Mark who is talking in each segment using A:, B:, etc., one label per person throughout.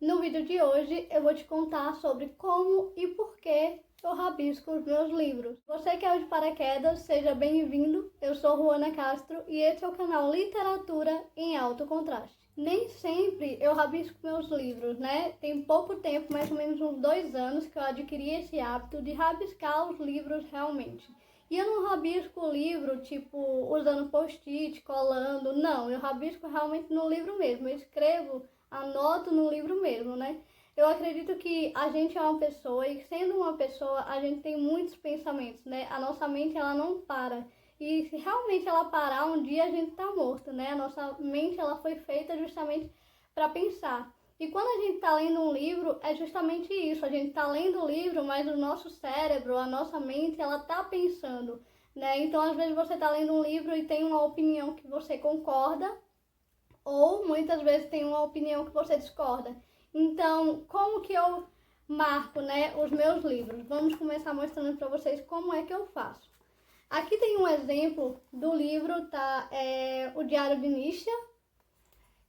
A: No vídeo de hoje eu vou te contar sobre como e por que eu rabisco os meus livros. Você que é o de paraquedas, seja bem-vindo. Eu sou Ruana Castro e esse é o canal Literatura em Alto Contraste. Nem sempre eu rabisco meus livros, né? Tem pouco tempo, mais ou menos uns 2 anos, que eu adquiri esse hábito de rabiscar os livros realmente. E eu não rabisco o livro, tipo, usando post-it, colando, não. Eu rabisco realmente no livro mesmo. Eu escrevo, anoto no livro mesmo, né? Eu acredito que a gente é uma pessoa e sendo uma pessoa, a gente tem muitos pensamentos, né? A nossa mente, ela não para. E se realmente ela parar, um dia a gente tá morto, né? A nossa mente, ela foi feita justamente para pensar. E quando a gente está lendo um livro, é justamente isso. A gente está lendo o livro, mas o nosso cérebro, a nossa mente, ela está pensando, né? Então, às vezes você está lendo um livro e tem uma opinião que você concorda, ou muitas vezes tem uma opinião que você discorda. Então, como que eu marco, né, os meus livros? Vamos começar mostrando para vocês como é que eu faço. Aqui tem um exemplo do livro, tá? O Diário de Nietzsche.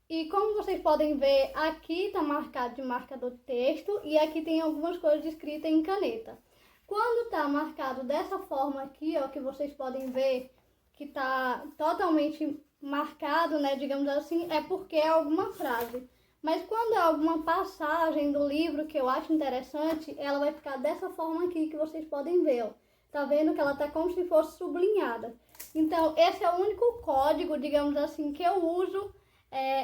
A: E como vocês podem ver, aqui está marcado de marcador de texto e aqui tem algumas coisas escritas em caneta. Quando está marcado dessa forma aqui, ó, que vocês podem ver que está totalmente marcado, né, digamos assim, é porque é alguma frase. Mas quando é alguma passagem do livro que eu acho interessante, ela vai ficar dessa forma aqui que vocês podem ver, ó. Tá vendo que ela tá como se fosse sublinhada. Então, esse é o único código, digamos assim, que eu uso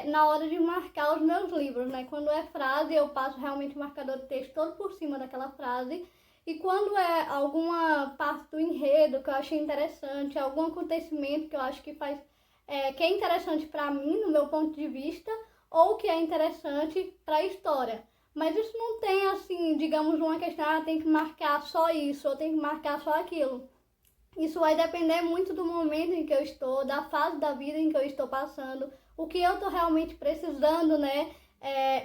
A: na hora de marcar os meus livros, né? Quando é frase, eu passo realmente o marcador de texto todo por cima daquela frase. E quando é alguma parte do enredo que eu achei interessante, algum acontecimento que eu acho que que é interessante para mim, no meu ponto de vista, ou que é interessante para a história. Mas isso não tem, assim, digamos, uma questão, tem que marcar só isso, ou tem que marcar só aquilo. Isso vai depender muito do momento em que eu estou, da fase da vida em que eu estou passando, o que eu estou realmente precisando, né?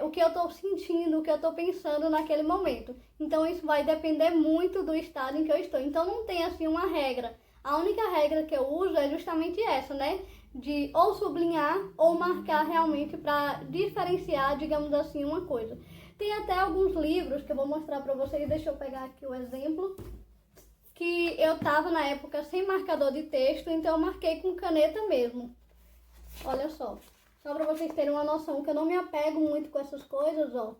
A: O que eu estou sentindo, o que eu estou pensando naquele momento. Então isso vai depender muito do estado em que eu estou. Então não tem assim uma regra. A única regra que eu uso é justamente essa, né? De ou sublinhar ou marcar realmente para diferenciar, digamos assim, uma coisa. Tem até alguns livros que eu vou mostrar para vocês. Deixa eu pegar aqui o exemplo. Que eu tava na época sem marcador de texto, então eu marquei com caneta mesmo. Olha só pra vocês terem uma noção que eu não me apego muito com essas coisas, ó.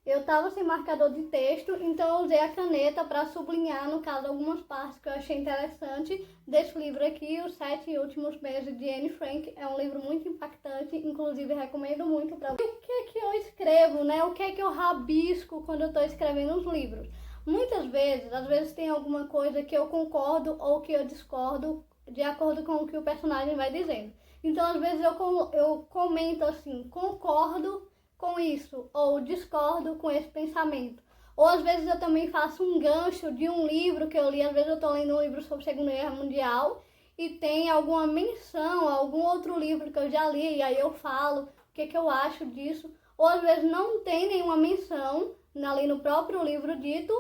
A: Eu tava sem marcador de texto, então eu usei a caneta para sublinhar, no caso, algumas partes que eu achei interessante desse livro aqui, Os 7 Últimos Meses de Anne Frank. É um livro muito impactante, inclusive recomendo muito para vocês. O que é que eu escrevo, né? O que é que eu rabisco quando eu tô escrevendo os livros? Muitas vezes, às vezes tem alguma coisa que eu concordo ou que eu discordo de acordo com o que o personagem vai dizendo. Então, às vezes eu comento assim, concordo com isso, ou discordo com esse pensamento. Ou às vezes eu também faço um gancho de um livro que eu li, às vezes eu estou lendo um livro sobre a Segunda Guerra Mundial e tem alguma menção a algum outro livro que eu já li, e aí eu falo o que eu acho disso. Ou às vezes não tem nenhuma menção ali no próprio livro dito,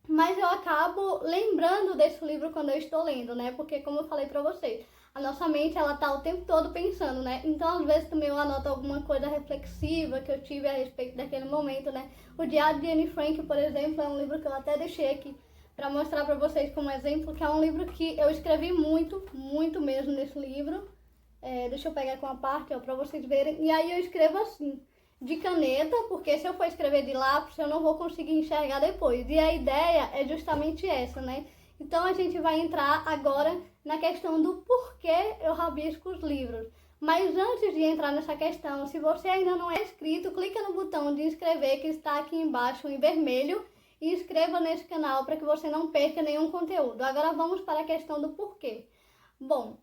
A: mas eu acabo lembrando desse livro quando eu estou lendo, né? Porque como eu falei pra vocês, a nossa mente, ela tá o tempo todo pensando, né? Então, às vezes, também eu anoto alguma coisa reflexiva que eu tive a respeito daquele momento, né? O Diário de Anne Frank, por exemplo, é um livro que eu até deixei aqui pra mostrar pra vocês como exemplo, que é um livro que eu escrevi muito, muito mesmo nesse livro. Deixa eu pegar com a parte, ó, pra vocês verem. E aí eu escrevo assim, de caneta, porque se eu for escrever de lápis, eu não vou conseguir enxergar depois. E a ideia é justamente essa, né? Então a gente vai entrar agora na questão do porquê eu rabisco os livros. Mas antes de entrar nessa questão, se você ainda não é inscrito, clica no botão de inscrever que está aqui embaixo em vermelho e inscreva nesse canal para que você não perca nenhum conteúdo. Agora vamos para a questão do porquê. Bom,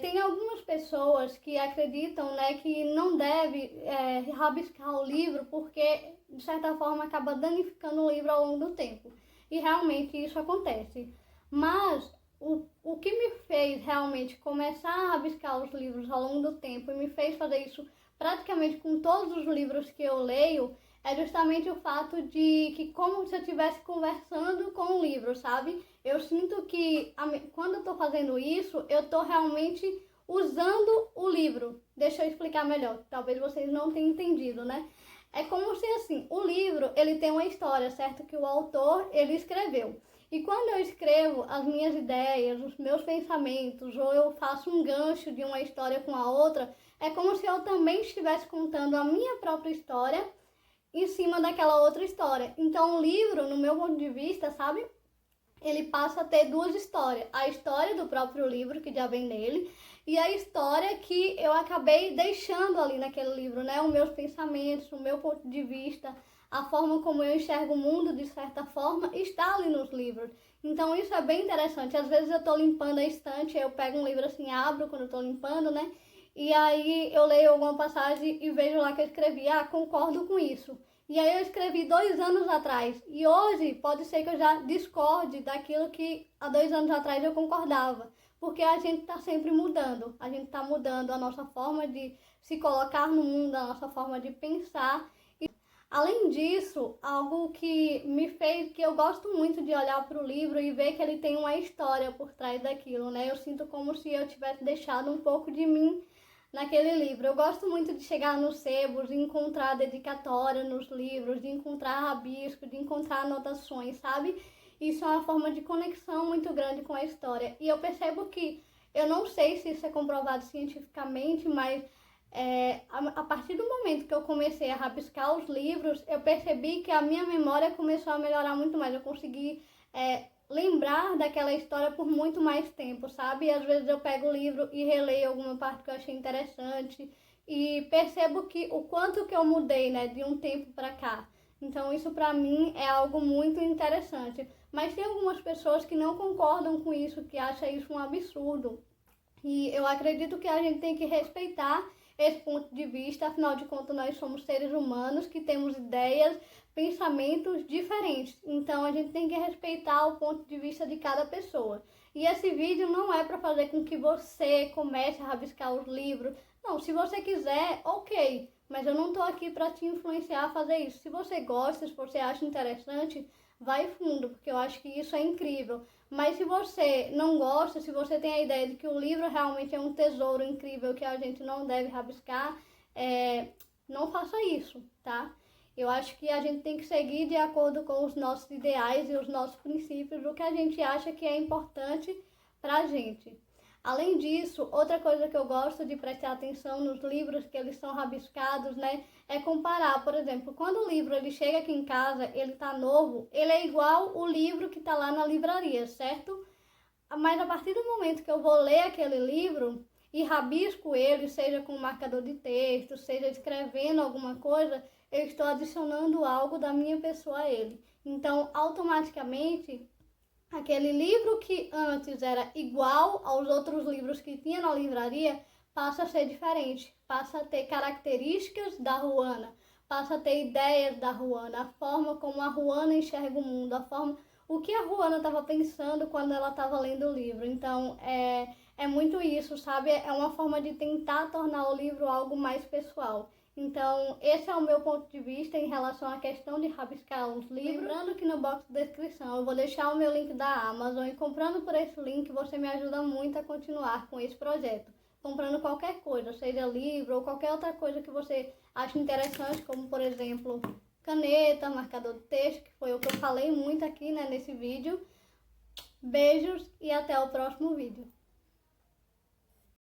A: tem algumas pessoas que acreditam, né, que não deve rabiscar o livro porque, de certa forma, acaba danificando o livro ao longo do tempo. E realmente isso acontece. Mas o que me fez realmente começar a rabiscar os livros ao longo do tempo e me fez fazer isso praticamente com todos os livros que eu leio é justamente o fato de que como se eu estivesse conversando com o livro, sabe? Eu sinto que quando eu tô fazendo isso, eu tô realmente usando o livro. Deixa eu explicar melhor, talvez vocês não tenham entendido, né? É como se assim, o livro, ele tem uma história, certo? Que o autor, ele escreveu. E quando eu escrevo as minhas ideias, os meus pensamentos, ou eu faço um gancho de uma história com a outra, é como se eu também estivesse contando a minha própria história em cima daquela outra história. Então o livro, no meu ponto de vista, sabe? Ele passa a ter duas histórias. A história do próprio livro, que já vem nele, e a história que eu acabei deixando ali naquele livro, né? Os meus pensamentos, o meu ponto de vista, a forma como eu enxergo o mundo, de certa forma, está ali nos livros. Então isso é bem interessante. Às vezes eu tô limpando a estante, eu pego um livro assim, abro quando eu tô limpando, né? E aí eu leio alguma passagem e vejo lá que eu escrevi, concordo com isso. E aí eu escrevi 2 anos atrás. E hoje pode ser que eu já discorde daquilo que há 2 anos atrás eu concordava. Porque a gente está sempre mudando. A gente está mudando a nossa forma de se colocar no mundo, a nossa forma de pensar. E, além disso, algo que me fez, que eu gosto muito de olhar para o livro e ver que ele tem uma história por trás daquilo, né? Eu sinto como se eu tivesse deixado um pouco de mim naquele livro. Eu gosto muito de chegar nos sebos e encontrar dedicatória nos livros, de encontrar rabisco, de encontrar anotações, sabe? Isso é uma forma de conexão muito grande com a história. E eu percebo que, eu não sei se isso é comprovado cientificamente, mas a partir do momento que eu comecei a rabiscar os livros, eu percebi que a minha memória começou a melhorar muito mais. Eu consegui lembrar daquela história por muito mais tempo, sabe? E às vezes eu pego o livro e releio alguma parte que eu achei interessante e percebo que o quanto que eu mudei, né, de um tempo para cá. Então isso para mim é algo muito interessante. Mas tem algumas pessoas que não concordam com isso, que acham isso um absurdo. E eu acredito que a gente tem que respeitar esse ponto de vista, afinal de contas nós somos seres humanos que temos ideias, pensamentos diferentes. Então a gente tem que respeitar o ponto de vista de cada pessoa. E esse vídeo não é para fazer com que você comece a rabiscar os livros. Não, se você quiser, ok. Mas eu não estou aqui para te influenciar a fazer isso. Se você gosta, se você acha interessante, vai fundo, porque eu acho que isso é incrível. Mas se você não gosta, se você tem a ideia de que o livro realmente é um tesouro incrível que a gente não deve rabiscar, não faça isso, tá? Eu acho que a gente tem que seguir de acordo com os nossos ideais e os nossos princípios, o que a gente acha que é importante pra gente. Além disso, outra coisa que eu gosto de prestar atenção nos livros que eles são rabiscados, né, é comparar. Por exemplo, quando o livro ele chega aqui em casa, ele tá novo, ele é igual o livro que tá lá na livraria, certo? Mas a partir do momento que eu vou ler aquele livro e rabisco ele, seja com marcador de texto, seja escrevendo alguma coisa, eu estou adicionando algo da minha pessoa a ele. Então, automaticamente, aquele livro que antes era igual aos outros livros que tinha na livraria passa a ser diferente, passa a ter características da Ruana, passa a ter ideias da Ruana, a forma como a Ruana enxerga o mundo, o que a Ruana estava pensando quando ela estava lendo o livro. Então é muito isso, sabe? É uma forma de tentar tornar o livro algo mais pessoal. Então, esse é o meu ponto de vista em relação à questão de rabiscar os livros. Lembrando que no box de descrição eu vou deixar o meu link da Amazon e comprando por esse link você me ajuda muito a continuar com esse projeto. Comprando qualquer coisa, seja livro ou qualquer outra coisa que você ache interessante, como por exemplo caneta, marcador de texto, que foi o que eu falei muito aqui, né, nesse vídeo. Beijos e até o próximo vídeo.